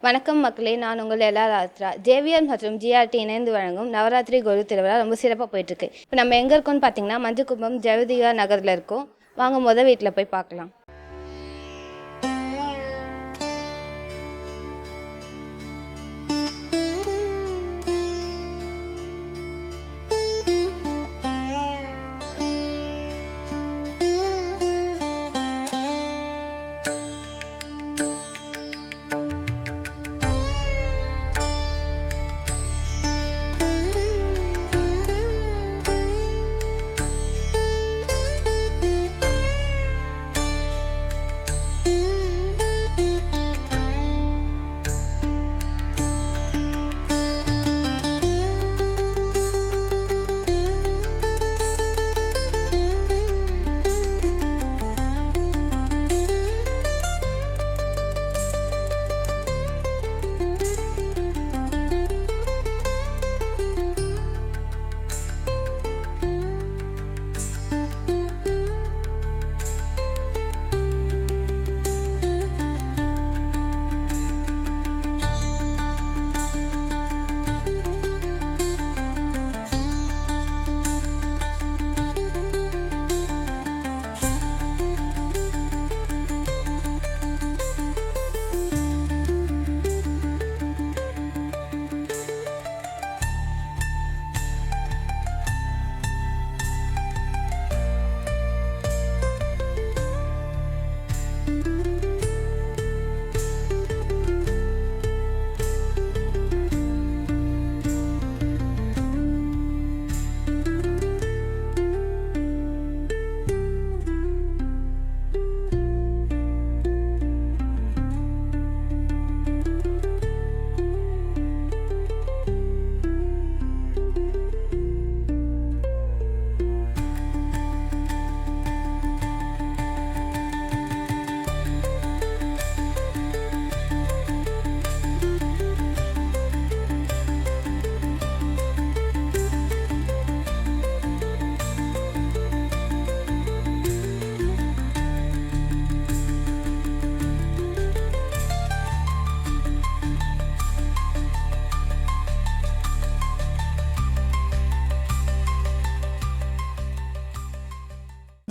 வணக்கம் மக்களே, நான் உங்கள் எல்லா ராத்ரா. ஜேவிஆர் மற்றும் ஜிஆர்டி இணைந்து வழங்கும் நவராத்திரி கொலு திருவிழா ரொம்ப சிறப்பாக போயிட்டுருக்கு. இப்போ நம்ம எங்கே இருக்கோம்னு பார்த்தீங்கன்னா மஞ்சக்குப்பம் ஜெகதிகா நகரில் இருக்கோம். வாங்க வீட்டில் போய் பார்க்கலாம்.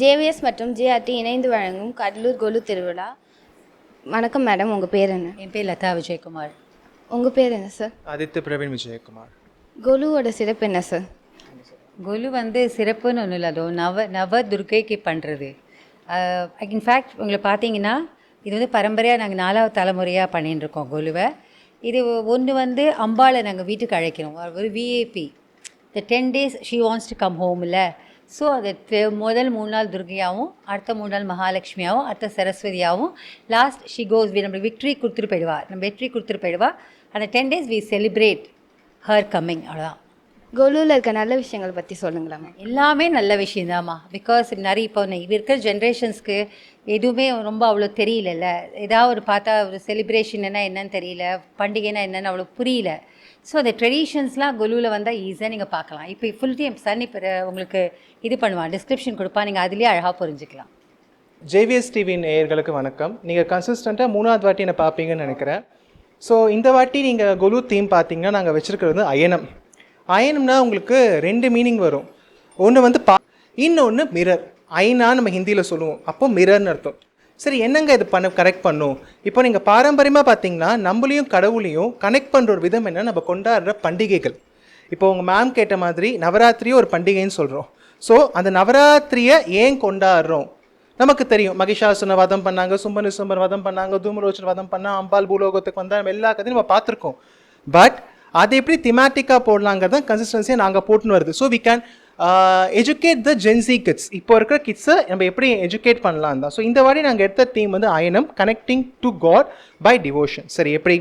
ஜேவிஎஸ் மற்றும் ஜிஆர்டி இணைந்து வழங்கும் கடலூர் கொலு திருவிழா. வணக்கம் மேடம், உங்கள் பேர் என்ன? என் பேர் லதா விஜயகுமார். உங்கள் பேர் என்ன சார்? ஆதித்ய பிரவீன் விஜயகுமார். கொலுவோட சிறப்பு என்ன சார்? கொலு சிறப்புன்னு ஒன்றும் இல்லை, அதோ நவ துர்க்கைக்கு பண்ணுறது. இன்ஃபேக்ட் உங்களை பார்த்தீங்கன்னா இது பரம்பரையாக நாங்கள் 4வது தலைமுறையாக பண்ணிட்டு இருக்கோம் கொலுவை. இது ஒன்று அம்பாளை நாங்கள் வீட்டுக்கு அழைக்கிறோம், ஒரு விஏபி. இந்த 10 days she wants to come home இல்லை. ஸோ அது முதல் 3 நாள் துர்கையாகவும், அடுத்த 3 நாள் மகாலட்சுமியாகவும், அடுத்த சரஸ்வதியாகவும், லாஸ்ட் ஷி கோஸ் நம்மளுக்கு விக்ட்ரி கொடுத்துட்டு போயிடுவா. நம்ம வெற்றி கொடுத்துட்டு போயிடுவா. அந்த 10 days we celebrate her coming. அவ்வளோதான். கொலுவில் இருக்க நல்ல விஷயங்களை பற்றி சொல்லுங்களாம்மா. எல்லாமே நல்ல விஷயந்தாம்மா. பிகாஸ் நிறைய இப்போ இருக்கிற ஜென்ரேஷன்ஸ்க்கு எதுவுமே ரொம்ப அவ்வளோ தெரியலல்ல. ஏதாவது ஒரு பார்த்தா ஒரு செலிப்ரேஷன்னா என்னன்னு தெரியல, பண்டிகைன்னா என்னென்னு அவ்வளோ புரியல. ஸோ அந்த ட்ரெடிஷன்ஸ்லாம் கொலுவில் வந்தால் ஈஸியாக நீங்கள் பார்க்கலாம். இப்போ ஃபுல் டைம் சன் இப்போ உங்களுக்கு இது பண்ணுவான், டிஸ்கிரிப்ஷன் கொடுப்பான், நீங்கள் அதுலேயே அழகாக புரிஞ்சுக்கலாம். ஜேவிஎஸ் டிவி நேயர்களுக்கு வணக்கம். நீங்கள் கன்சிஸ்டண்ட்டாக 3வது வாட்டி என்னை பார்ப்பீங்கன்னு நினைக்கிறேன். ஸோ இந்த வாட்டி நீங்கள் கொலு தீம் பார்த்தீங்கன்னா நாங்கள் வச்சுருக்கிறது அயனம். அயனம்னா உங்களுக்கு 2 மீனிங் வரும். ஒன்று இன்னொன்று மிரர். ஐனா நம்ம ஹிந்தியில் சொல்லுவோம், அப்போ மிரர்னு அர்த்தம். சரி, என்னங்க இது கனெக்ட் பண்ணும்? இப்போ நீங்கள் பாரம்பரியமாக பார்த்தீங்கன்னா நம்மளையும் கடவுளையும் கனெக்ட் பண்ணுற ஒரு விதம் என்ன, நம்ம கொண்டாடுற பண்டிகைகள். இப்போ உங்கள் மேம் கேட்ட மாதிரி நவராத்திரியும் ஒரு பண்டிகைன்னு சொல்கிறோம். ஸோ அந்த நவராத்திரியை ஏன் கொண்டாடுறோம்? நமக்கு தெரியும், மகிஷாசுரனை வதம் பண்ணாங்க, சும்பனிசும்பர் வதம் பண்ணாங்க, தூமரோச்சன் வதம் பண்ணால் அம்பாள் பூலோகத்துக்கு வந்தால் நம்ம எல்லா கதையும் நம்ம பார்த்துருக்கோம். பட் அதை எப்படி திமேட்டிக்காக போடலாங்கிறது தான் கன்சிஸ்டன்சியாக நாங்கள் போட்டுன்னு வருது. So we can educate the gen Z kids. இப்போ இருக்கிற கிட்ஸை நம்ம எப்படி எஜுகேட் பண்ணலாம் தான். ஸோ இந்த வாட்டி நாங்கள் எடுத்த theme Ayanam, connecting to God by devotion. சரி, எப்படி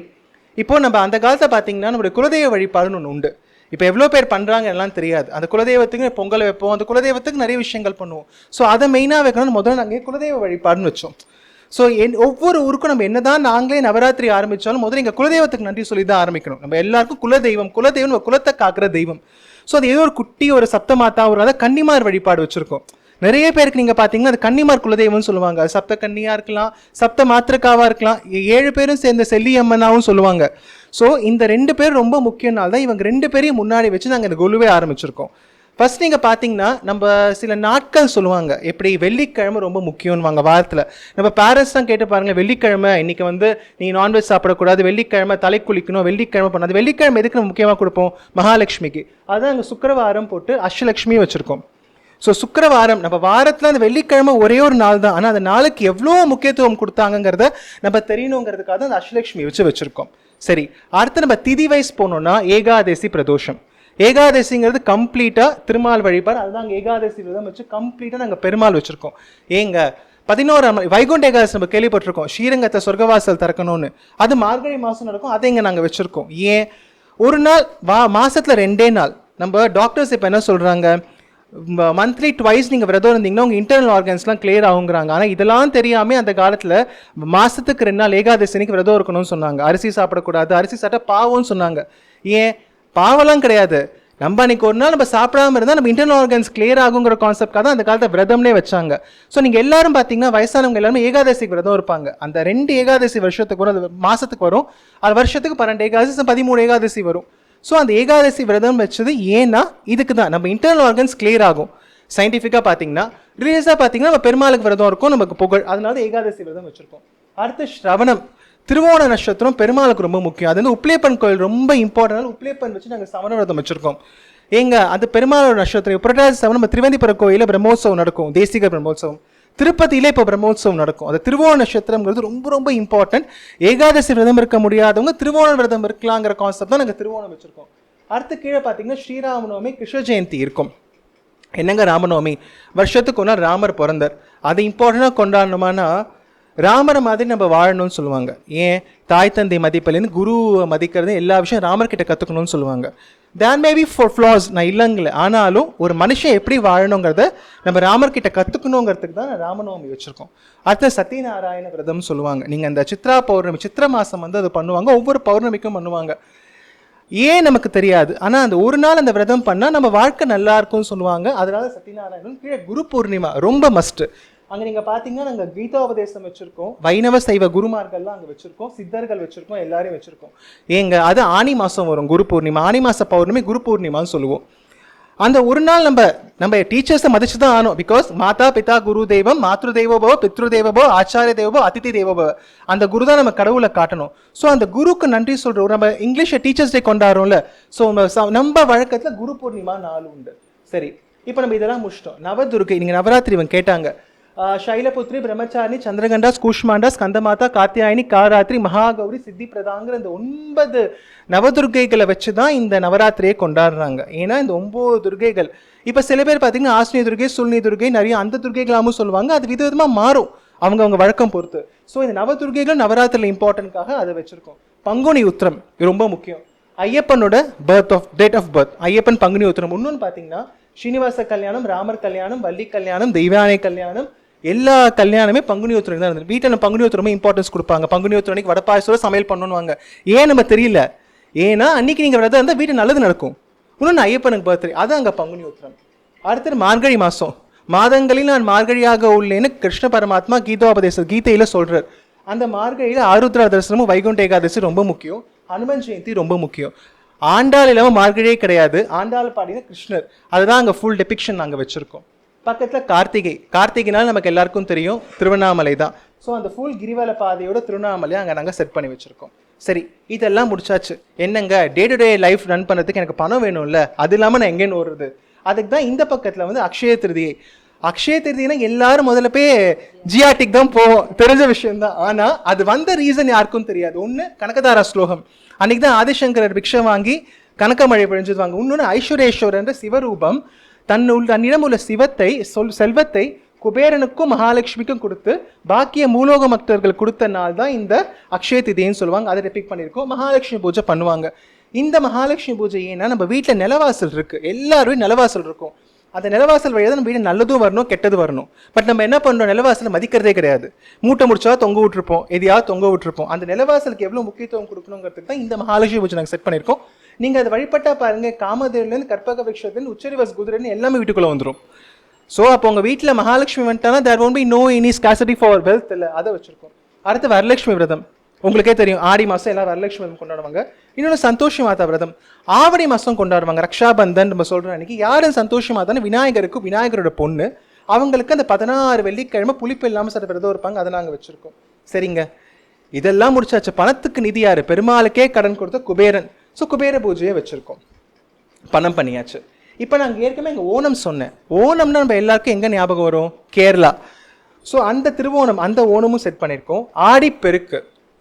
இப்போது நம்ம அந்த காலத்தை பார்த்தீங்கன்னா நம்மளுடைய குலதெய்வ வழிபாடுன்னு ஒன்று உண்டு. இப்போ எவ்வளோ பேர் பண்ணுறாங்க எல்லாம் தெரியாது. அந்த குலதெய்வத்துக்கு பொங்கல் வைப்போம், அந்த குலதெய்வத்துக்கு நிறைய விஷயங்கள் பண்ணுவோம். ஸோ அதை மெயினாக வைக்கணும்னு முதல்ல நாங்கள் குலதெய்வ வழிபாடுன்னு வச்சோம். ஸோ ஒவ்வொரு ஊருக்கும் நம்ம என்ன தான் நாங்களே நவராத்திரி ஆரம்பித்தாலும் முதல்ல எங்கள் குலதெய்வத்துக்கு நன்றி சொல்லி தான் ஆரம்பிக்கணும். நம்ம எல்லாருக்கும் குலதெய்வம் குலத்தை காக்கிற தெய்வம். ஸோ அது ஏதோ ஒரு குட்டி ஒரு சப்த மாதா ஒரு அதை கன்னிமார் வழிபாடு வச்சுருக்கோம். நிறைய பேருக்கு நீங்கள் பார்த்தீங்கன்னா அது கன்னிமார் குலதெய்வம்னு சொல்லுவாங்க. அது சப்த கன்னியாக இருக்கலாம், சப்த மாத்திரக்காவாக இருக்கலாம், 7 பேரும் சேர்ந்த செல்லியம்மனாவும் சொல்லுவாங்க. ஸோ இந்த 2 பேர் ரொம்ப முக்கியனால தான் இவங்க 2 பேரையும் முன்னாடி வச்சு நாங்கள் இந்த கொலுவே ஆரம்பிச்சிருக்கோம். ஃபர்ஸ்ட் நீங்கள் பார்த்தீங்கன்னா நம்ம சில நாட்கள் சொல்லுவாங்க, எப்படி வெள்ளிக்கிழமை ரொம்ப முக்கியம்னுவாங்க வாரத்தில். நம்ம பேரண்ட்ஸ் தான் கேட்டு பாருங்கள், வெள்ளிக்கிழமை இன்றைக்கி வந்து நீ நான்வெஜ் சாப்பிடக்கூடாது, வெள்ளிக்கிழமை தலை குளிக்கணும், வெள்ளிக்கிழமை பண்ணாது. வெள்ளிக்கிழமை எதுக்கு நம்ம முக்கியமாக கொடுப்போம்? மகாலட்சுமிக்கு. அதுதான் அங்கே சுக்கிரவாரம் போட்டு அஷ்டலட்சுமியும் வச்சுருக்கோம். ஸோ சுக்கிரவாரம் நம்ம வாரத்தில் அந்த வெள்ளிக்கிழமை ஒரே ஒரு நாள் தான், ஆனால் அந்த நாளுக்கு எவ்வளோ முக்கியத்துவம் கொடுத்தாங்கிறத நம்ம தெரியணுங்கிறதுக்காக தான் அந்த அஷ்டலட்சுமி வச்சுருக்கோம். சரி, அடுத்து நம்ம திதி வைஸ் போனோம்னா ஏகாதசி பிரதோஷம். ஏகாதசிங்கிறது கம்ப்ளீட்டாக திருமால் வழிபாடு. அதுதான் ஏகாதசி விரதம் வச்சு கம்ப்ளீட்டாக நாங்கள் பெருமாள் வச்சுருக்கோம். ஏங்க 11ஆம் வைகுண்ட ஏகாதசி நம்ம கேள்விப்பட்டிருக்கோம், ஸ்ரீரங்கத்தை சொர்க்கவாசல் திறக்கணும்னு. அது மார்கழி மாதம் நடக்கும், அதை இங்கே நாங்கள் வச்சுருக்கோம். ஏன் ஒரு நாள் மாதத்தில் 2 நாள். நம்ம டாக்டர்ஸ் இப்போ என்ன சொல்கிறாங்க, மந்த்லி ட்வைஸ் நீங்கள் விரதம் இருந்தீங்கன்னா உங்கள் இன்டர்னல் ஆர்கன்ஸ்லாம் கிளியர் ஆகுங்கிறாங்க. ஆனால் இதெல்லாம் தெரியாமல் அந்த காலத்தில் மாதத்துக்கு 2 நாள் ஏகாதசினிக்கு விரதம் இருக்கணும்னு சொன்னாங்க. அரிசி சாப்பிடக்கூடாது, அரிசி சாப்பிட்டா பாவம்னு சொன்னாங்க. ஏன் பாவெல்லாம் கிடையாது, நம்ம அன்றைக்கி ஒரு நாள் நம்ம சாப்பிடாமல் இருந்தால் நம்ம இன்டர்னல் ஆர்கன்ஸ் கிளியர் ஆகுங்கிற கான்செப்டாக தான் அந்த காலத்தை விரதம்னே வச்சாங்க. ஸோ நீங்கள் எல்லாரும் பார்த்தீங்கன்னா வயசானவங்க எல்லாருமே ஏகாதசிக்கு விரதம் இருப்பாங்க. அந்த 2 ஏகாதசி வருஷத்துக்கு வரும், அது மாதத்துக்கு வரும். அது வருஷத்துக்கு 12 ஏகாதசி, 13 ஏகாதசி வரும். ஸோ அந்த ஏகாதசி விரதம் வச்சது ஏன்னா இதுக்கு தான் நம்ம இன்டர்னல் ஆர்கன்ஸ் கிளியர் ஆகும். சயின்டிஃபிக்காக பார்த்தீங்கன்னா ரிலீஸாக பார்த்தீங்கன்னா நம்ம பெருமாளுக்கு விரதம் இருக்கும், நமக்கு புகழ், அதனால ஏகாதசி விரதம் வச்சுருக்கோம். அடுத்து ஸ்ரவணம், திருவோண நட்சத்திரம் பெருமாளுக்கு ரொம்ப முக்கியம். அது வந்து உப்ளியப்பன் கோயில் ரொம்ப இம்பார்ட்டன்ட். உப்ளியப்பன் வச்சு நாங்கள் சவண விரதம் வச்சுருக்கோம். ஏங்க அது பெருமாளோட நட்சத்திரம். புரட்டாசி சவணம் நம்ம திருவந்திபுரம் கோயிலில் பிரம்மோத்சவம் நடக்கும், தேசிக பிரம்மோத்சவம். திருப்பதியிலே இப்போ பிரம்மோத்சவம் நடக்கும். அது திருவோண நட்சத்திரங்கிறது ரொம்ப ரொம்ப இம்பார்ட்டன்ட். ஏகாதசி விரதம் இருக்க முடியாதவங்க திருவோண விரதம் இருக்கலாங்கிற கான்செப்ட் தான் நாங்கள் திருவோணம் வச்சுருக்கோம். அடுத்து கீழே பார்த்தீங்கன்னா ஸ்ரீராமநவமி, கிருஷ்ண ஜெயந்தி இருக்கும். என்னங்க ராமநவமி? வருஷத்துக்கு ஒன்றா ராமர் பிறந்தார். அது இம்பார்ட்டண்ட்டாக கொண்டாடணுமானா ராமரை மாதிரி நம்ம வாழணும்னு சொல்லுவாங்க. ஏன் தாய் தந்தை மதிப்பிலேருந்து குரு மதிக்கிறது எல்லா விஷயம் ராமர்கிட்ட கற்றுக்கணும்னு சொல்லுவாங்க. தேர் மேபி ஃபார் ஃப்ளாஸ், நான் இல்லைங்களே, ஆனாலும் ஒரு மனுஷன் எப்படி வாழணுங்கிறத நம்ம ராமர்கிட்ட கற்றுக்கணுங்கிறதுக்கு தான் ராமநவமி வச்சுருக்கோம். அடுத்த சத்யநாராயண விரதம்னு சொல்லுவாங்க. நீங்கள் அந்த சித்ரா பௌர்ணமி, சித்திரை மாதம் வந்து அது பண்ணுவாங்க, ஒவ்வொரு பௌர்ணமிக்கும் பண்ணுவாங்க. ஏன் நமக்கு தெரியாது, ஆனால் அந்த ஒரு நாள் அந்த விரதம் பண்ணால் நம்ம வாழ்க்கை நல்லா இருக்கும்னு சொல்லுவாங்க. அதனால சத்யநாராயணன். கீழே குரு பூர்ணிமா ரொம்ப மஸ்ட்டு. அங்கே நீங்கள் பார்த்தீங்கன்னா நாங்கள் கீதோபதேசம் வச்சுருக்கோம், வைணவ சைவ குருமார்கள்லாம் அங்கே வச்சுருக்கோம், சித்தர்கள் வச்சுருக்கோம், எல்லாரையும் வச்சுருக்கோம். ஏங்க அது ஆனி மாதம் வரும் குரு பூர்ணிமா, ஆனி மாத பௌர்ணமி குரு பூர்ணிமான்னு சொல்லுவோம். அந்த ஒரு நாள் நம்ம டீச்சர்ஸை மதிச்சு தான் ஆனோம். பிகாஸ் மாதா பிதா குரு தெய்வம், மாத்ரு தெய்வபோ, பித்ரு தெய்வபோ, ஆச்சாரிய தெய்வபோ, அதிதி தெய்வபோ, அந்த குரு தான் நம்ம கடவுளை காட்டணும். ஸோ அந்த குருக்கு நன்றி சொல்கிறோம். நம்ம இங்கிலீஷை டீச்சர்ஸ் டே கொண்டாடுறோம்ல, ஸோ நம்ம வழக்கத்தில் குரு பூர்ணிமா நாள் உண்டு. சரி, இப்போ நம்ம இதெல்லாம் முடிச்சிட்டோம். நவதுர்கை, நீங்கள் நவராத்திரி இவங்க கேட்டாங்க. சைலபுத்ரி, பிரம்மச்சாரிணி, சந்திரகண்டாஸ், கூஷ்மாண்டா, ஸ்கந்தமாதா, காத்தியாயினி, காராத்திரி, மகாகௌரி, சித்தி பிரதாங்கிற இந்த 9 நவதுர்கைகளை வச்சு தான் இந்த நவராத்திரியை கொண்டாடுறாங்க. ஏன்னா இந்த 9 துர்கைகள், இப்போ சில பேர் பார்த்தீங்கன்னா ஆஸ்னி துர்கை, சுல்னி துர்கை, நிறைய அந்த துர்கைகளாமும் சொல்லுவாங்க. அது விதவிதமாக மாறும் அவங்க வழக்கம் பொறுத்து. ஸோ இந்த நவதுர்கைகள் நவராத்திரியில் இம்பார்ட்டன்ட்காக அதை வச்சுருக்கோம். பங்குனி உத்திரம் ரொம்ப முக்கியம். ஐயப்பனோட date of birth Ayyappan Panguni Uthiram. இன்னொன்று பார்த்தீங்கன்னா ஸ்ரீனிவாச கல்யாணம், ராமர் கல்யாணம், வள்ளி கல்யாணம், தெய்வானை கல்யாணம், எல்லா கல்யாணமே பங்குனி உத்திரம் தான் இருந்தது. வீட்டில் பங்குனி உத்திரமே இம்பார்ட்டன்ஸ் கொடுப்பாங்க. பங்குனி உத்திரம் அன்னைக்கு வடப்பாயசோட சமையல் பண்ணணுவாங்க. ஏன் நம்ம தெரியல, ஏன்னா அன்னைக்கு நீங்கள் விரதம் இருந்தால் வீட்டு நல்லது நடக்கும். இன்னொன்று ஐயப்பனுக்கு பர்த்டே, அது அங்கே பங்குனி உத்திரம். அடுத்தது மார்கழி மாதம், மாதங்களில் நான் மார்கழியாக உள்ளேன்னு கிருஷ்ண பரமாத்மா கீதையில் சொல்கிறார். அந்த மார்கழியில் ஆருத்ரா தரிசனமும் வைகுண்ட ஏகாதசி ரொம்ப முக்கியம். ஹனுமன் ஜெயந்தி ரொம்ப முக்கியம். ஆண்டாள் இல்லாமல் மார்கழியே கிடையாது. ஆண்டாள் பாடின கிருஷ்ணர், அதுதான் அங்கே ஃபுல் டெபிக்ஷன் நாங்கள் வச்சுருக்கோம். பக்கத்தில் கார்த்திகைனால நமக்கு எல்லாருக்கும் தெரியும் திருவண்ணாமலை தான். ஸோ அந்த ஃபுல் கிரிவல பாதையோட திருவண்ணாமலையை அங்கே நாங்கள் செட் பண்ணி வச்சுருக்கோம். சரி, இதெல்லாம் முடிச்சாச்சு. என்னங்க day to day life run பண்ணுறதுக்கு எனக்கு பணம் வேணும்ல, அது இல்லாமல் நான் எங்கேன்னு ஓடுறது. அதுக்கு தான் இந்த பக்கத்தில் வந்து அக்ஷய திருதியை. அக்ஷய திருதினா எல்லாரும் முதல்ல போய் ஜிஆர்டிக்கு தான் போவோம், தெரிஞ்ச விஷயம்தான். ஆனால் அது வந்த ரீசன் யாருக்கும் தெரியாது. ஒன்று கனகதாரா ஸ்லோகம், அன்றைக்கி தான் ஆதிசங்கரர் பிக்ஷை வாங்கி கனக மழை பொழிஞ்சுவாங்க. இன்னொன்று ஐஸ்வரேஸ்வரர் என்ற சிவரூபம் தன்னிடம் உள்ள செல்வத்தை குபேரனுக்கும் மகாலட்சுமிக்கும் கொடுத்து பாக்கிய மூலோக பக்தர்கள் கொடுத்த நாள் தான் இந்த அக்ஷய திதின்னு சொல்லுவாங்க. அதை ரெபிக் பண்ணியிருக்கோம். மகாலட்சுமி பூஜை பண்ணுவாங்க. இந்த மகாலட்சுமி பூஜை ஏன்னா நம்ம வீட்டில் நிலவாசல் இருக்குது, எல்லாரும் நிலவாசல் இருக்கும். அந்த நிலவாசல் வழியாக நம்ம வீடு நல்லதும் வரணும் கெட்டது வரணும். பட் நம்ம என்ன பண்ணுறோம், நிலவாசலை மதிக்கிறதே கிடையாது. மூட்டை முடிச்சா தொங்க விட்டுருப்போம், எதையாவது தொங்க விட்டுருப்போம். அந்த நிலவாசலுக்கு எவ்வளோ முக்கியத்துவம் கொடுக்கணுங்கிறதுக்கு தான் இந்த மகாலட்சுமி பூஜை நாங்கள் செட் பண்ணியிருக்கோம். நீங்கள் அதை வழிபட்டா பாருங்கள், காமதேவிலேருந்து கற்பக விருட்சத்துலேருந்து உச்சரிவஸ் குதிரைன்னு எல்லாமே வீட்டுக்குள்ளே வந்துடும். ஸோ அப்போ உங்கள் வீட்டில் மகாலட்சுமி வந்துட்டானா there won't be no any scarcity for wealth இல்லை, அதை வச்சுருக்கோம். அடுத்து வரலட்சுமி விரதம், உங்களுக்கே தெரியும் ஆடி மாதம் எல்லாம் வரலட்சுமி விரதம் கொண்டாடுவாங்க. இன்னொன்று சந்தோஷி மாதா விரதம் ஆவணி மாதம் கொண்டாடுவாங்க. ரக்ஷாபந்தன் நம்ம சொல்கிறோம் அன்றைக்கி. யாரும் சந்தோஷி மாதான்னு விநாயகருக்கு, விநாயகரோட பொண்ணு, அவங்களுக்கு அந்த 16 வெள்ளிக்கிழமை புளிப்பு இல்லாமல் சில விரதம் இருப்பாங்க, அதை நாங்கள் வச்சுருக்கோம். சரிங்க, இதெல்லாம் முடிச்சாச்சு. பணத்துக்கு நிதி யார்? பெருமாளுக்கே கடன் கொடுத்த குபேரன். ஸோ குபேர பூஜையை வச்சுருக்கோம், பணம் பண்ணியாச்சு. இப்போ நாங்கள் ஏற்கனவே எங்கள் ஓணம் சொன்னேன். ஓணம்னா நம்ம எல்லாருக்கும் எங்கே ஞாபகம் வரும்? கேரளா. ஸோ அந்த திருவோணம், அந்த ஓணமும் செட் பண்ணியிருக்கோம். ஆடிப்பெருக்கு,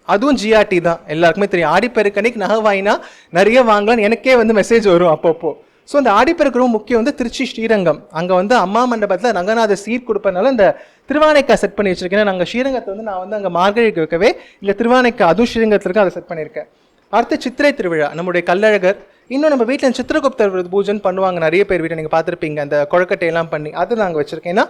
அதுவும் ஜிஆர்டி தான், எல்லாருக்குமே தெரியும். ஆடிப்பெருக்கு அன்னைக்கு நகை வாங்கினா நிறைய வாங்கலாம்னு எனக்கே மெசேஜ் வரும் அப்பப்போ. ஸோ அந்த ஆடிப்பெருக்கு ரொம்ப முக்கியம். திருச்சி ஸ்ரீரங்கம், அங்கே அம்மா மண்டபத்தில் ரங்கநாதர் சீர் கொடுப்பதுனால இந்த திருவானைக்கா செட் பண்ணி வச்சிருக்கேன். நாங்கள் ஸ்ரீரங்கத்தை நான் அங்கே மார்கழிக்கு வைக்கவே இங்கே திருவானைக்கா, அதுவும் ஸ்ரீரங்கத்தில் இருக்க, அதை செட் பண்ணியிருக்கேன். அடுத்து சித்திரை திருவிழா, நம்முடைய கள்ளழகர். இன்னும் நம்ம வீட்டில் சித்திரகுப்தர் பூஜைன்னு பண்ணுவாங்க நிறைய பேர் வீட்டில், நீங்கள் பார்த்துருப்பீங்க, அந்த கொழக்கட்டையெல்லாம் பண்ணி, அது நாங்கள் வச்சுருக்கேன். ஏன்னா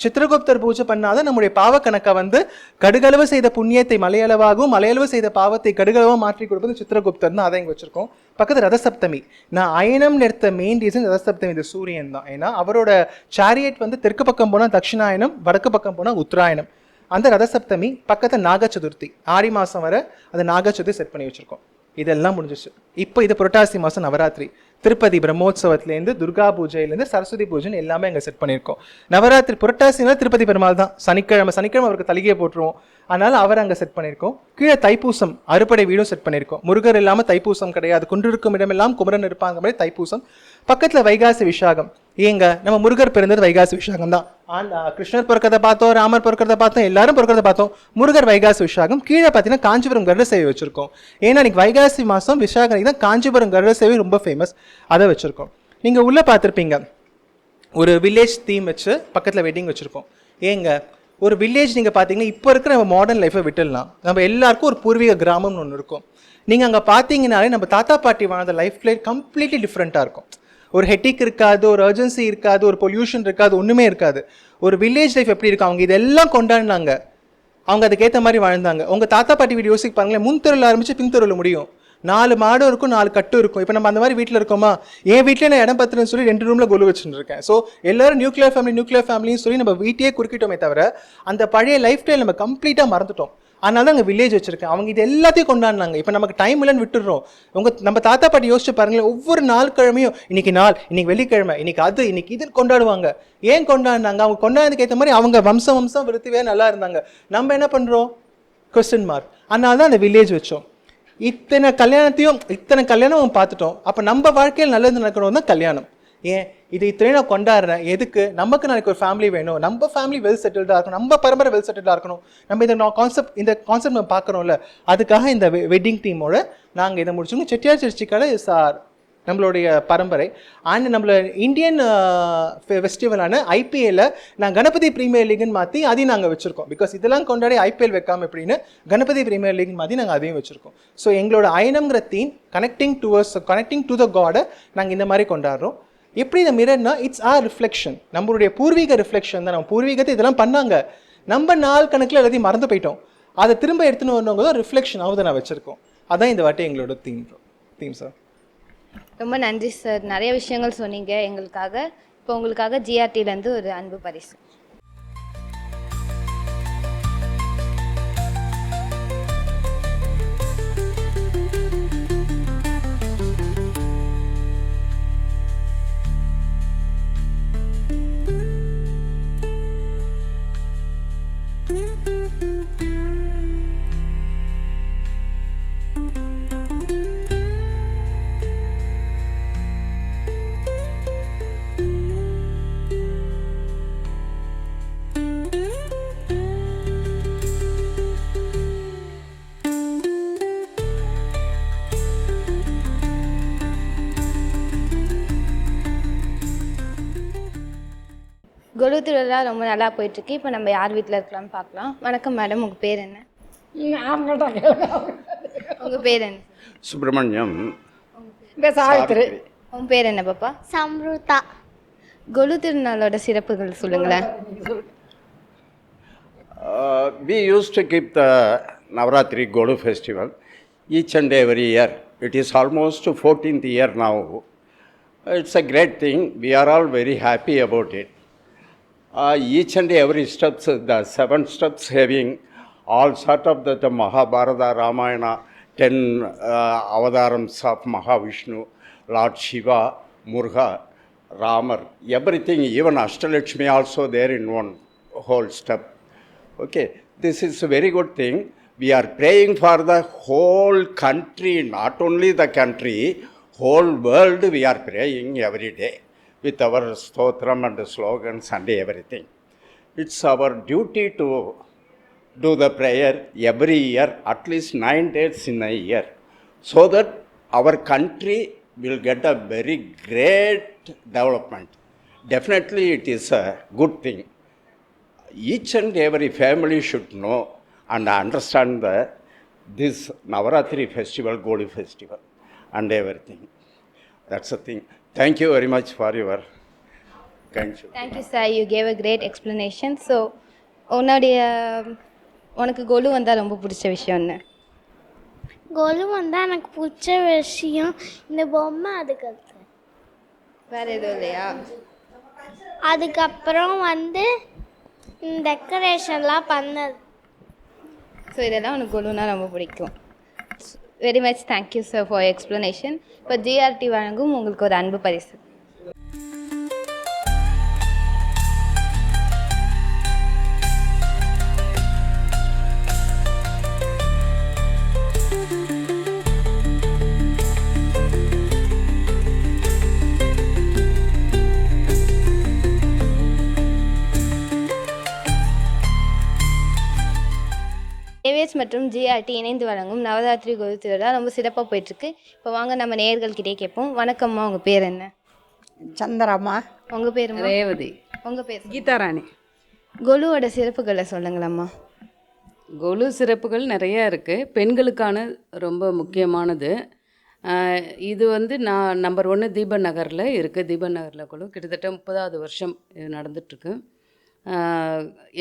சித்திரகுப்தர் பூஜை பண்ணாதான் நம்முடைய பாவக்கணக்கை கடுகளவு செய்த புண்ணியத்தை மலையளவாகவும், மலையளவு செய்த பாவத்தை கடுகளவாக மாற்றி கொடுப்பது சித்திரகுப்தர்னு, அதை இங்கே வச்சுருக்கோம். பக்கத்து ரதசப்தமி, நான் அயனம் நிறுத்த மெயின் ரீசன் ரதசப்தமி, இந்த சூரியன் தான். ஏன்னா அவரோட சேரியட் தெற்கு பக்கம் போனால் தட்சிணாயனம், வடக்கு பக்கம் போனால் உத்தராயணம். அந்த ரதசப்தமி பக்கத்தில் நாக சதுர்த்தி, ஆடி மாதம் வர அந்த நாக சதுர்த்தி செட் பண்ணி வச்சுருக்கோம். இதெல்லாம் முடிஞ்சிச்சு. இப்போ இது புரட்டாசி மாதம் நவராத்திரி, திருப்பதி பிரம்மோத்சவத்துலேருந்து துர்கா பூஜையிலேருந்து சரஸ்வதி பூஜைன்னு எல்லாமே அங்கே செட் பண்ணியிருக்கோம். நவராத்திரி புரட்டாசினால திருப்பதி பெருமாள் தான், சனிக்கிழமை அவருக்கு தலிகையை போட்டுருவோம், அதனால் அவர் அங்கே செட் பண்ணியிருக்கோம். கீழே தைப்பூசம் அறுபடை வீடும் செட் பண்ணியிருக்கோம். முருகர் இல்லாமல் தைப்பூசம் கிடையாது, குன்றிருக்கும் இடமெல்லாம் குமரன் இருப்பாங்க மாதிரி தைப்பூசம். பக்கத்தில் வைகாசி விஷாகம். ஏங்க நம்ம முருகர் பிறந்தது வைகாசி விஷாகம் தான். கிருஷ்ணர் பிறக்கிறத பார்த்தோம், ராமர் பிறக்கிறத பார்த்தோம், எல்லாரும் பிறக்கிறத பார்த்தோம். முருகர் வைகாசி விஷாகம். கீழே பார்த்தீங்கன்னா காஞ்சிபுரம் கருட சேவை வச்சுருக்கோம். ஏன்னா இன்னைக்கு வைகாசி மாதம் விஷாகம் தான் காஞ்சிபுரம் கருட சேவை ரொம்ப ஃபேமஸ், அதை வச்சுருக்கோம். நீங்கள் உள்ளே பார்த்துருப்பீங்க ஒரு வில்லேஜ் தீம் வச்சு பக்கத்தில் வெட்டிங் வச்சுருக்கோம். ஏங்க ஒரு வில்லேஜ் நீங்கள் பார்த்தீங்கன்னா இப்போ இருக்கிற நம்ம மாடர்ன் லைஃப்பை விட்டுடலாம், நம்ம எல்லாருக்கும் ஒரு பூர்வீக கிராமம்னு ஒன்று இருக்கும். நீங்கள் அங்கே பார்த்தீங்கன்னாலே நம்ம தாத்தா பாட்டி வாழ்ந்த லைஃப் ஸ்டைல் கம்ப்ளீட்லி டிஃப்ரெண்ட்டாக இருக்கும். ஒரு ஹெட்டிக் இருக்காது, ஒரு அர்ஜென்சி இருக்காது, ஒரு பொல்யூஷன் இருக்காது, ஒன்றுமே இருக்காது. ஒரு வில்லேஜ் லைஃப் எப்படி இருக்கும், அவங்க இதெல்லாம் கொண்டாடினாங்க, அவங்க அதுக்கேற்ற மாதிரி வாழ்ந்தாங்க. உங்கள் தாத்தா பாட்டி வீடு யோசிக்க பாருங்களேன், முன் தெருவில் ஆரம்பித்து பின் தெருவில் முடியும். 4 மாடும் இருக்கும், 4 கட்டும் இருக்கும். இப்போ நம்ம அந்த மாதிரி வீட்டில் இருக்கோமா? என் வீட்டில் நான் இடம் பத்துறேன்னு சொல்லி 2 ரூமில் கொலு வச்சுட்டு இருக்கேன். ஸோ எல்லாரும் நியூக்ளியர் ஃபேமிலின்னு சொல்லி நம்ம வீட்டையே குறுக்கிட்டோமே தவிர அந்த பழைய லைஃப் ஸ்டைல் நம்ம கம்ப்ளீட்டாக மறந்துட்டோம். அதனால தான் அங்கே வில்லேஜ் வச்சுருக்கேன். அவங்க இது எல்லாத்தையும் கொண்டாடினாங்க. இப்போ நமக்கு டைம் இல்லைன்னு விட்டுடுறோம். நம்ம தாத்தா பாட்டி யோசிச்சு பாருங்களேன், ஒவ்வொரு நாள் கிழமையும் இன்னைக்கு வெள்ளிக்கிழமை, இன்னைக்கு இது கொண்டாடுவாங்க. ஏன் கொண்டாடினாங்க? அவங்க கொண்டாடுறதுக்கு ஏற்ற மாதிரி அவங்க வம்சம் விருத்திவே நல்லா இருந்தாங்க. நம்ம என்ன பண்ணுறோம்? Question mark. அதனால தான் அந்த வில்லேஜ் வச்சோம். இத்தனை கல்யாணம் பார்த்துட்டோம். அப்போ நம்ம வாழ்க்கையில் நல்லது நடக்கணும் தான் கல்யாணம். ஏன் இது இத்தனையும் நான் கொண்டாடுறேன், எதுக்கு? நமக்கு நாளைக்கு ஒரு ஃபேமிலி வேணும், நம்ம ஃபேமிலி வெல் செட்டில்டாக இருக்கணும், நம்ம பரம்பரை வெல் செட்டில்டாக இருக்கணும். நம்ம இந்த கான்செப்ட் நம்ம பார்க்குறோம்ல, அதுக்காக இந்த வெட்டிங் டீமோட நாங்கள் இதை முடிச்சோம். செட்டியார் சர்ச்சிக்கால சார் நம்மளுடைய பரம்பரை. அண்ட் நம்மளோட இந்தியன் ஃபெஸ்டிவலான ஐபிஎல்ல நான் கணபதி ப்ரீமியர் லீக்னு மாற்றி அதையும் நாங்கள் வச்சுருக்கோம். பிகாஸ் இதெல்லாம் கொண்டாடி ஐபிஎல் வைக்காமல் எப்படின்னு கணபதி ப்ரீமியர் லீக்னு மாற்றி நாங்கள் அதையும் வச்சுருக்கோம். ஸோ எங்களோட அயனம்ங்கிற தீம் கனெக்டிங் டு த காடை நாங்கள் இந்த மாதிரி கொண்டாடுறோம். எப்படி இந்த மிரர்னா இட்ஸ் ஆர் ரிஃப்ளெக்ஷன், நம்மளுடைய பூர்வீக ரிஃப்ளெக்ஷன் தான். நம்ம பூர்வீகத்தை இதெல்லாம் பண்ணாங்க, நம்ம நாள் கணக்கில் எல்லாத்தையும் மறந்து போயிட்டோம். அதை திரும்ப எடுத்துன்னு வரவங்க தான் ரிஃப்ளெக்ஷன் ஆகுது நான் வச்சுருக்கோம். அதான் இந்த வாட்டி எங்களோட தீம் சார். ரொம்ப நன்றி சார், நிறைய விஷயங்கள் சொன்னீங்க எங்களுக்காக. இப்போ உங்களுக்காக ஜிஆர்டிலேருந்து ஒரு அன்பு பரிசு. கொலு திருவிழா ரொம்ப நல்லா போயிட்டுருக்கு. இப்போ நம்ம யார் வீட்டில் இருக்கலாம்னு பார்க்கலாம். வணக்கம் மேடம், உங்கள் பேர் என்ன? உங்கள் பேர் என்ன? சுப்பிரமணியம். சாவித்ரி. உங்கள் பேர் என்ன பாப்பா? சம்ருதா. கொலு திருநாளோட சிறப்புகள் சொல்லுங்களேன். We used to keep the Navaratri Golu festival each and every year. It is almost 14th year now. It's a great thing. We are all very happy about it. each and every steps, the 7 steps having all sort of the Mahabharata, Ramayana, 10 avatarams of Mahavishnu, Lord Shiva, Murga, Ramar, everything, even Ashtalakshmi also there in one whole step. Okay, this is a very good thing. We are praying for the whole country, not only the country, whole world we are praying every day with our stotram and slogans and everything. It's our duty to do the prayer every year, at least 9 days in a year, so that our country will get a very great development. Definitely it is a good thing. Each and every family should know and understand this Navaratri festival, Golu festival and everything. That's the thing. Thank you very much for your kind show. Thank you sir, you gave a great explanation. So உனக்கு கொலு வந்தால் ரொம்ப பிடிச்ச விஷயம் என்ன? கொலு வந்தால் எனக்கு பிடிச்ச விஷயம் இந்த பொம்மை, அதுக்கு வேறு எதுவும் இல்லையா? அதுக்கப்புறம் டெக்கரேஷன்லாம் பண்ணது. ஸோ இதெல்லாம் உனக்கு கொலுனா ரொம்ப பிடிக்கும். Very much thank you sir for explanation. இப்போ ஜிஆர்டி வழங்கும் உங்களுக்கு ஒரு அன்பு பரிசு. ஏவிஎஸ் மற்றும் ஜிஆர்டி இணைந்து வழங்கும் நவராத்திரி கொலு திருவிழா ரொம்ப சிறப்பாக போயிட்டுருக்கு. இப்போ வாங்க நம்ம நேயர்கள்கிட்டே கேட்போம். வணக்கம்மா, உங்கள் பேர் என்ன? சந்திரம்மா. உங்கள் பேர்? ரேவதி. உங்கள் பேர்? கீதாராணி. கொலுவோட சிறப்புகளை சொல்லுங்களம்மா. கொலு சிறப்புகள் நிறையா இருக்குது. பெண்களுக்கான ரொம்ப முக்கியமானது. இது நம்பர் 1 தீபன் நகரில் இருக்குது. தீபன் நகரில் கொலு கிட்டத்தட்ட 30வது வருஷம் இது நடந்துகிட்ருக்கு.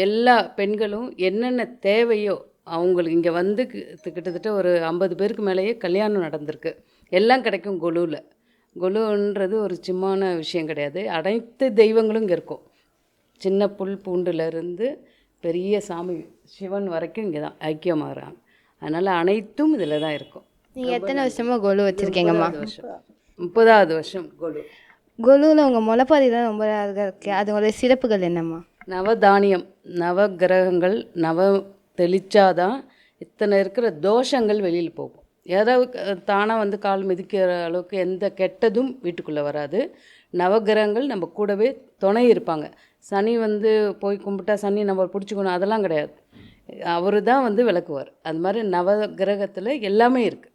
எல்லா பெண்களும் என்னென்ன தேவையோ அவங்களுக்கு இங்கே கிட்டத்தட்ட ஒரு 50 பேருக்கு மேலேயே கல்யாணம் நடந்திருக்கு. எல்லாம் கிடைக்கும் கொலுவில். கொலுன்றது ஒரு சும்மான விஷயம் கிடையாது. அனைத்து தெய்வங்களும் இங்கே இருக்கும். சின்ன புல் பூண்டுலேருந்து பெரிய சாமி சிவன் வரைக்கும் இங்கே தான் ஐக்கியமாகறாங்க. அதனால் அனைத்தும் இதில் தான் இருக்கும். நீங்கள் எத்தனை வருஷமாக கொலு வச்சுருக்கீங்கம்மா? 30வது வருஷம் கொலு. கொலுவில் உங்கள் முளைப்பாரி தான் ரொம்ப அழகாக இருக்குது. அதோட சிறப்புகள் என்னம்மா? நவதானியம், நவகிரகங்கள் தெளிச்சாதான் இத்தனை இருக்கிற தோஷங்கள் வெளியில் போகும். ஏதாவது தானாக கால் மிதிக்கிற அளவுக்கு எந்த கெட்டதும் வீட்டுக்குள்ளே வராது. நவகிரகங்கள் நம்ம கூடவே துணை இருப்பாங்க. சனி போய் கும்பிட்டா சனி நம்ம பிடிச்சிக்கணும் அதெல்லாம் கிடையாது. அவர் தான் விளக்குவார். அது மாதிரி நவகிரகத்தில் எல்லாமே இருக்குது,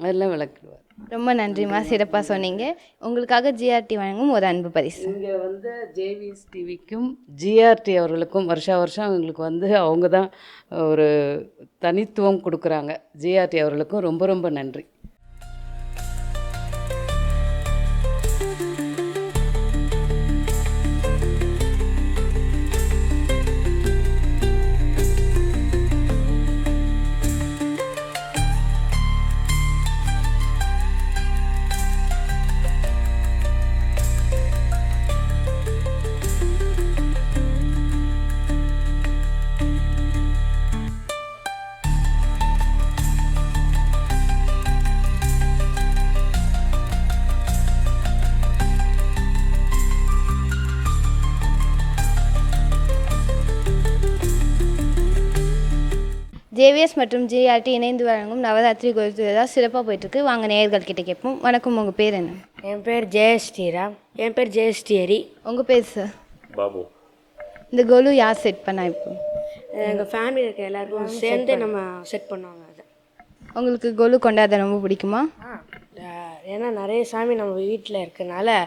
அதெல்லாம் விளக்குவார். ரொம்ப நன்றிம்மா, சிறப்பாக சொன்னீங்க. உங்களுக்காக ஜிஆர்டி வழங்கும் ஒரு அன்பு பரிசு. இங்கே ஜேவிஎஸ் டிவிக்கும் ஜிஆர்டி அவர்களுக்கும் வருஷம் எங்களுக்கு அவங்க தான் ஒரு தனித்துவம் கொடுக்குறாங்க. ஜிஆர்டி அவர்களுக்கும் ரொம்ப ரொம்ப நன்றி. ஜேவிஎஸ் மற்றும் ஜிஆர்டி இணைந்து வழங்கும் நவராத்திரி கொலு திருவிழா சிறப்பாக போயிட்டுருக்கு. வாங்க நேயர்கள்கிட்ட கேட்போம். வணக்கம், உங்கள் பேர் என்ன? என் பேர் ஜெயஸ்ரீராம். என் பேர் ஜெயஸ்ரீஹரி. உங்கள் பேர் சார்? பாபு. இந்த கொலு யார் செட் பண்ணா? இப்போ எங்கள் ஃபேமிலியில் இருக்க எல்லாருக்கும் சேர்ந்து நம்ம செட் பண்ணுவாங்க. அதை உங்களுக்கு கொலு கொண்டாட ரொம்ப பிடிக்குமா? ஏன்னா நிறைய சாமி நம்ம வீட்டில் இருக்கனால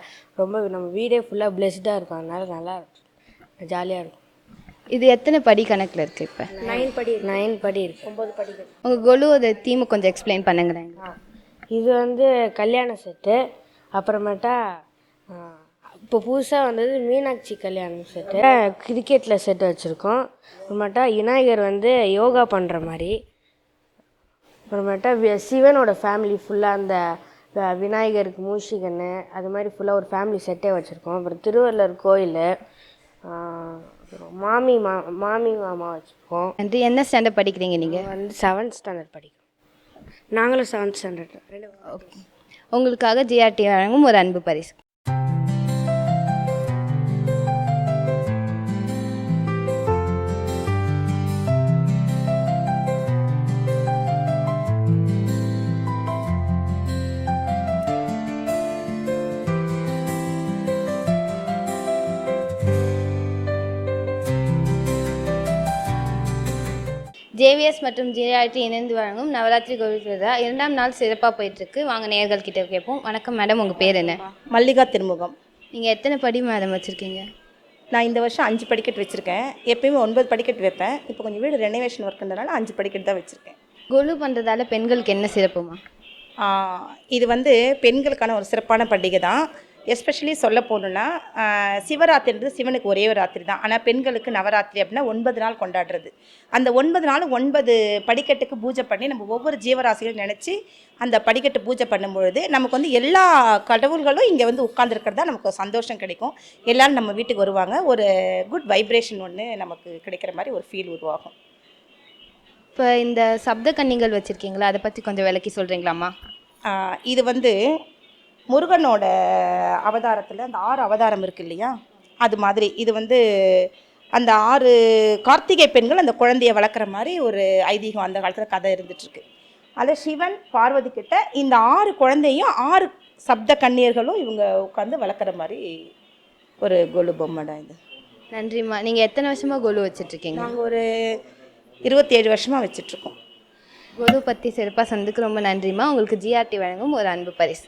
ரொம்ப நம்ம வீடே ஃபுல்லாக பிளெஸ்டாக இருக்கும். அதனால நல்லா ஜாலியாக இருக்கும். இது எத்தனை படி கணக்கில் இருக்குது? இப்போ 9 படி இருக்குது. 9 படி இருக்குது. 9 படிகள். உங்கள் கொலுவோட தீமை கொஞ்சம் எக்ஸ்பிளைன் பண்ணுங்களேன். இது கல்யாண செட்டு. அப்புறமேட்டா இப்போ புதுசாக மீனாட்சி கல்யாணம் செட்டு. கிரிக்கெட்டில் செட்டு வச்சுருக்கோம். அப்புறமேட்டா விநாயகர் யோகா பண்ணுற மாதிரி. அப்புறமேட்டா சிவனோட ஃபேமிலி ஃபுல்லாக அந்த விநாயகருக்கு மூஷிகன்னு அது மாதிரி ஃபுல்லாக ஒரு ஃபேமிலி செட்டே வச்சுருக்கோம். அப்புறம் திருவள்ளுவர் கோயில். அப்புறம் மாமி மாமா வச்சுருக்கோம். நன்றி. என்ன ஸ்டாண்டர்ட் படிக்கிறீங்க நீங்கள்? வந்து 7th ஸ்டாண்டர்ட் படிக்கிறோம். நாங்களும் 7th ஸ்டாண்டர்ட். ஓகே. உங்களுக்காக ஜிஆர்டி வழங்கும் ஒரு அன்பு பரிசு. ஜேவிஎஸ் மற்றும் ஜிஆர்டி இணைந்து வழங்கும் நவராத்திரி கோவில் திருவிழா 2ஆம் நாள் சிறப்பாக போயிட்டுருக்கு. வாங்க நேயர்கள் கிட்ட கேட்போம். வணக்கம் மேடம், உங்கள் பேர் என்ன? மல்லிகா திருமுகம். நீங்கள் எத்தனை படி மேடம் வச்சுருக்கீங்க? நான் இந்த வருஷம் 5 படிக்கட்டு வச்சுருக்கேன். எப்பயுமே 9 படிக்கட்டு வைப்பேன். இப்போ கொஞ்சம் வீடு ரெனோவேஷன் ஒர்க்குன்றனால 5 படிக்கட்டு தான் வச்சுருக்கேன். கொலு பண்ணுறதால பெண்களுக்கு என்ன சிறப்புமா? இது வந்து பெண்களுக்கான ஒரு சிறப்பான பண்டிகை தான். எஸ்பெஷலி சொல்ல போகணுன்னா சிவராத்திரின்றது சிவனுக்கு ஒரே ஒரு ராத்திரி தான். ஆனால் பெண்களுக்கு நவராத்திரி அப்படின்னா 9 நாள் கொண்டாடுறது. அந்த 9 நாள் 9 படிக்கட்டுக்கு பூஜை பண்ணி நம்ம ஒவ்வொரு ஜீவராசிகளும் நினச்சி அந்த படிக்கட்டு பூஜை பண்ணும்பொழுது நமக்கு வந்து எல்லா கடவுள்களும் இங்கே வந்து உட்கார்ந்துருக்கிறதா நமக்கு ஒரு சந்தோஷம் கிடைக்கும். எல்லோரும் நம்ம வீட்டுக்கு வருவாங்க. ஒரு குட் வைப்ரேஷன் ஒன்று நமக்கு கிடைக்கிற மாதிரி ஒரு ஃபீல் உருவாகும். இப்போ இந்த சப்த கன்னிகள் வச்சுருக்கீங்களா, அதை பற்றி கொஞ்சம் விளக்கி சொல்கிறீங்களாம்மா? இது வந்து முருகனோட அவதாரத்தில் அந்த 6 அவதாரம் இருக்குது இல்லையா, அது மாதிரி இது வந்து அந்த 6 கார்த்திகை பெண்கள் அந்த குழந்தையை வளர்க்குற மாதிரி ஒரு ஐதீகம் அந்த காலத்தில் கதை இருந்துகிட்ருக்கு. அதில் சிவன் பார்வதி கிட்ட இந்த 6 குழந்தையும் 6 சப்த கன்னியர்களும் இவங்க உட்காந்து வளர்க்குற மாதிரி ஒரு கொலு பொம்மைடா இது. நன்றிம்மா. நீங்கள் எத்தனை வருஷமாக கொலு வச்சிட்ருக்கீங்க? நாங்கள் ஒரு 27 வருஷமாக வச்சிட்ருக்கோம். கொலு பற்றி சிறப்பாக சொன்னதுக்கு ரொம்ப நன்றிம்மா. உங்களுக்கு ஜிஆர்டி வழங்கும் ஒரு அன்பு பரிசு.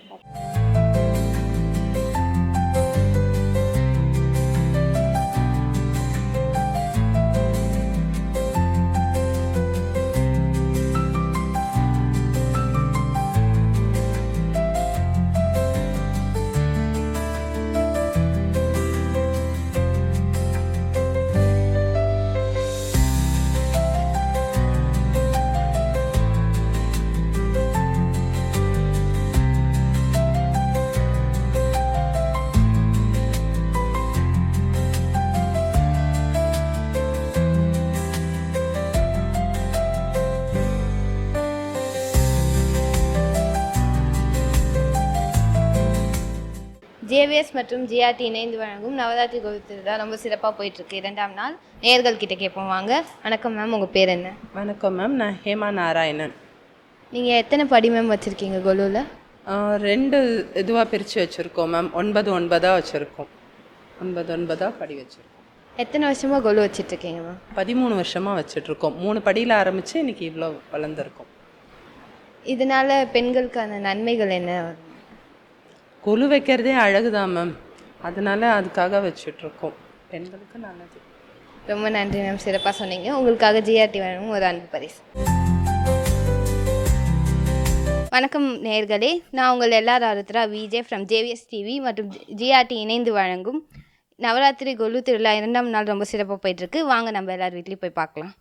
ஜேவிஎஸ் மற்றும் ஜிஆர்டி இணைந்து வழங்கும் நவராத்திரி கோவில் திருவிழா ரொம்ப சிறப்பாக போயிட்டுருக்கு. 2ஆம் நாள் நேயர்கள் கிட்ட கேட்போம். வாங்க. வணக்கம் மேம், உங்கள் பேர் என்ன? வணக்கம் மேம், நான் ஹேமா நாராயணன். நீங்கள் எத்தனை படி மேம் வச்சுருக்கீங்க கொலுவில்? 2 இதுவாக பிரித்து வச்சுருக்கோம் மேம். 9 வச்சுருக்கோம். 9 படி வச்சுருக்கோம். எத்தனை வருஷமாக கொலு வச்சிட்ருக்கீங்க மேம்? 13 வருஷமாக வச்சுட்ருக்கோம். 3 படியில் ஆரம்பித்து இன்றைக்கி இவ்வளோ வளர்ந்துருக்கோம். இதனால் பெண்களுக்கான நன்மைகள் என்ன? கொலு வைக்கிறதே அழகு தான் மேம், அதனால் அதுக்காக வச்சுட்ருக்கோம். பெண்களுக்கு நல்லது. ரொம்ப நன்றி மேம், சிறப்பாக சொன்னீங்க. உங்களுக்காக ஜிஆர்டி வழங்கும் ஒரு அன்பு பரிசு. வணக்கம் நேயர்களே, நான் உங்கள் எல்லார் Arudra VJ from JVS TV மற்றும் ஜிஆர்டி இணைந்து வழங்கும் நவராத்திரி கொலு திருவிழா 2ஆம் நாள் ரொம்ப சிறப்பாக போயிட்டுருக்கு. வாங்க நம்ம எல்லார் வீட்லேயும் போய் பார்க்கலாம்.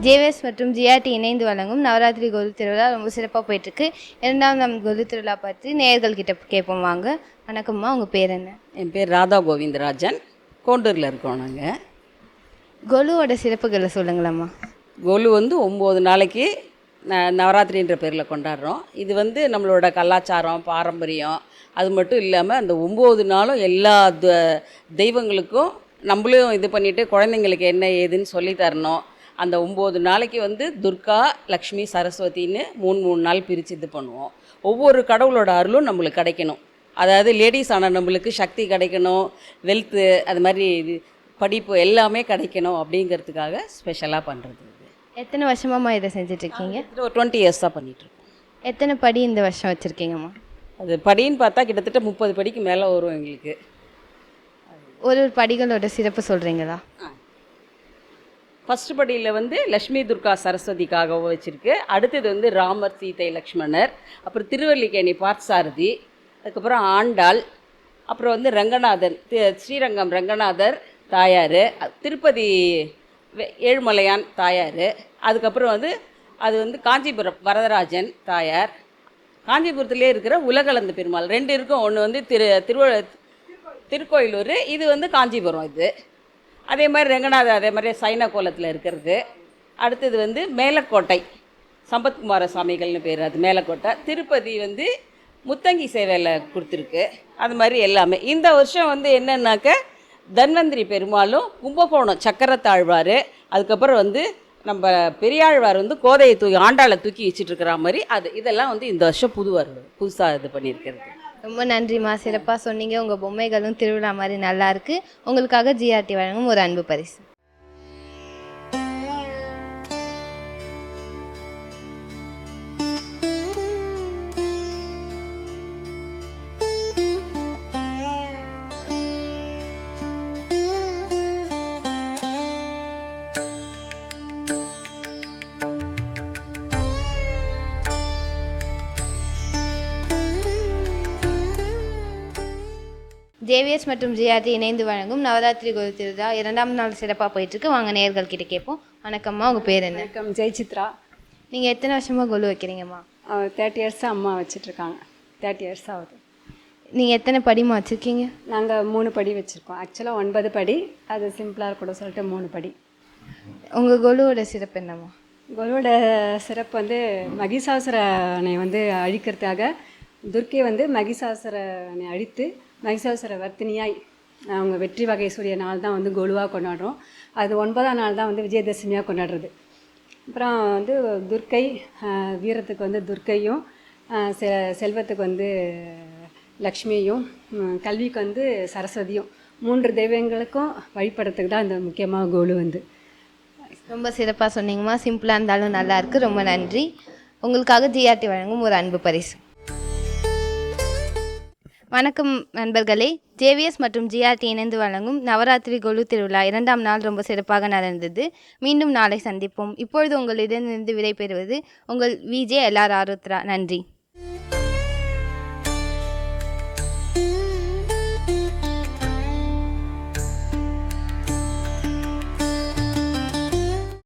ஜேவிஎஸ் மற்றும் ஜிஆர்டி இணைந்து வழங்கும் நவராத்திரி கொலு திருவிழா ரொம்ப சிறப்பாக போயிட்டுருக்கு. 2ஆம் நாள் கொலு திருவிழா பற்றி நேயர்கள்கிட்ட கேட்போம் வாங்க. வணக்கம்மா, உங்கள் பேர் என்ன? என் பேர் ராதா கோவிந்தராஜன். கோண்டூரில் இருக்கோம் நாங்கள். கொலுவோட சிறப்புகளை சொல்லுங்களம்மா. கொலு வந்து 9 நாளைக்கு நவராத்திரின்ற பேரில் கொண்டாடுறோம். இது வந்து நம்மளோட கலாச்சாரம், பாரம்பரியம். அது மட்டும் இல்லாமல் அந்த 9 நாளும் எல்லா தெய்வங்களுக்கும் நம்மளும் இது பண்ணிவிட்டு குழந்தைங்களுக்கு என்ன ஏதுன்னு சொல்லி தரணும். அந்த 9 நாளைக்கு வந்து துர்கா, லக்ஷ்மி, சரஸ்வதின்னு 3 நாள் பிரித்து இது பண்ணுவோம். ஒவ்வொரு கடவுளோட அருளும் நம்மளுக்கு கிடைக்கணும். அதாவது லேடிஸ் ஆனால் நம்மளுக்கு சக்தி கிடைக்கணும், வெல்த்து, அது மாதிரி இது படிப்பு எல்லாமே கிடைக்கணும் அப்படிங்கிறதுக்காக ஸ்பெஷலாக பண்ணுறது. இது எத்தனை வருஷமாம்மா இதை செஞ்சிட்ருக்கீங்க? இது ஒரு 20 இயர்ஸாக பண்ணிகிட்ருக்கோம். எத்தனை படி இந்த வருஷம் வச்சுருக்கீங்கம்மா? அது படின்னு பார்த்தா கிட்டத்தட்ட 30 படிக்கு மேலே வரும் எங்களுக்கு. ஒரு படிகளோட சிறப்பு சொல்கிறீங்களா? ஃபஸ்ட்டு படியில் வந்து லக்ஷ்மி, துர்கா, சரஸ்வதிக்காக வச்சுருக்கு. அடுத்தது வந்து ராமர், சீதை, லக்ஷ்மணர், அப்புறம் திருவல்லிக்கேணி பார்த்தசாரதி, அதுக்கப்புறம் ஆண்டாள், அப்புறம் வந்து ரங்கநாதன், ஸ்ரீரங்கம் ரங்கநாதர் தாயார், திருப்பதி ஏழுமலையான் தாயார், அதுக்கப்புறம் வந்து அது வந்து காஞ்சிபுரம் வரதராஜன் தாயார், காஞ்சிபுரத்துலேயே இருக்கிற உலகளந்த பெருமாள் 2 இருக்கும். ஒன்று வந்து திருக்கோயிலூர், இது வந்து காஞ்சிபுரம். இது அதே மாதிரி ரங்கநாதர் அதே மாதிரி சைன கோலத்தில் இருக்கிறது. அடுத்தது வந்து மேலக்கோட்டை சம்பத்குமார சுவாமிகள்னு பேர், அது மேலக்கோட்டை. திருப்பதி வந்து முத்தங்கி சேவையில் கொடுத்துருக்கு. அது மாதிரி எல்லாமே இந்த வருஷம் வந்து என்னன்னாக்க தன்வந்திரி பெருமாளும், கும்பகோணம் சக்கரத்தாழ்வார், அதுக்கப்புறம் வந்து நம்ம பெரியாழ்வார் வந்து கோதையை ஆண்டாளை தூக்கி வச்சுட்டு இருக்கிற மாதிரி இதெல்லாம் வந்து இந்த வருஷம் புதுசாக இது பண்ணியிருக்கிறது. ரொம்ப நன்றிம்மா, சிறப்பாக சொன்னீங்க. உங்கள் பொம்மைகளும் திருவிழா மாதிரி நல்லாயிருக்கு. உங்களுக்காக ஜிஆர்டி வழங்கும் ஒரு அன்பு பரிசு. ஜேவிஎஸ் மற்றும் ஜிஆர்டி இணைந்து வழங்கும் நவராத்திரி கொலு திருவிழா 2ஆம் நாள் சிறப்பாக போயிட்டுருக்கு. வாங்க நேயர்கள் கிட்ட கேட்போம். வணக்கம்மா, உங்கள் பேர் என்ன? வணக்கம், ஜெயசித்ரா. நீங்கள் எத்தனை வருஷமாக கொலு வைக்கிறீங்கம்மா? 30 இயர்ஸாக அம்மா வச்சிட்ருக்காங்க. 30 இயர்ஸ் ஆகுது. நீங்கள் எத்தனை படிமா வச்சுருக்கீங்க? நாங்கள் 3 படி வச்சுருக்கோம். ஆக்சுவலாக 9 படி, அது சிம்பிளாக கூட சொல்லிட்டு 3 படி. உங்கள் கொலுவோட சிறப்பு என்னம்மா? கொலுவோட சிறப்பு வந்து மகிஷாசுரனை வந்து அழிக்கிறதுக்காக துர்க்கை வந்து மகிஷாசுரனை அழித்து மகிஷாசுர வர்த்தினியாய் அவங்க வெற்றி வகை சூரிய நாள் தான் வந்து கொலுவாக கொண்டாடுறோம். அது 9ஆம் நாள் தான் வந்து விஜயதசமியாக கொண்டாடுறது. அப்புறம் வந்து துர்க்கை, வீரத்துக்கு வந்து துர்க்கையும், செல்வத்துக்கு வந்து லக்ஷ்மியும், கல்விக்கு வந்து சரஸ்வதியும், 3 தெய்வங்களுக்கும் வழிபடுறதுக்கு தான் இந்த முக்கியமாக கொலு வந்து. ரொம்ப சிறப்பாக சொன்னீங்கம்மா. சிம்பிளாக இருந்தாலும் நல்லாயிருக்கு. ரொம்ப நன்றி. உங்களுக்காக ஜிஆர்டி வழங்கும் ஒரு அன்பு பரிசு. வணக்கம் நண்பர்களே, ஜேவிஎஸ் மற்றும் ஜிஆர்டி இணைந்து வழங்கும் நவராத்திரி கொலு திருவிழா 2ஆம் நாள் ரொம்ப சிறப்பாக நடந்தது. மீண்டும் நாளை சந்திப்போம். இப்பொழுது உங்களிடமிருந்து விடைபெறுவது உங்கள் விஜே எல்ஆர் ஆருத்ரா. நன்றி.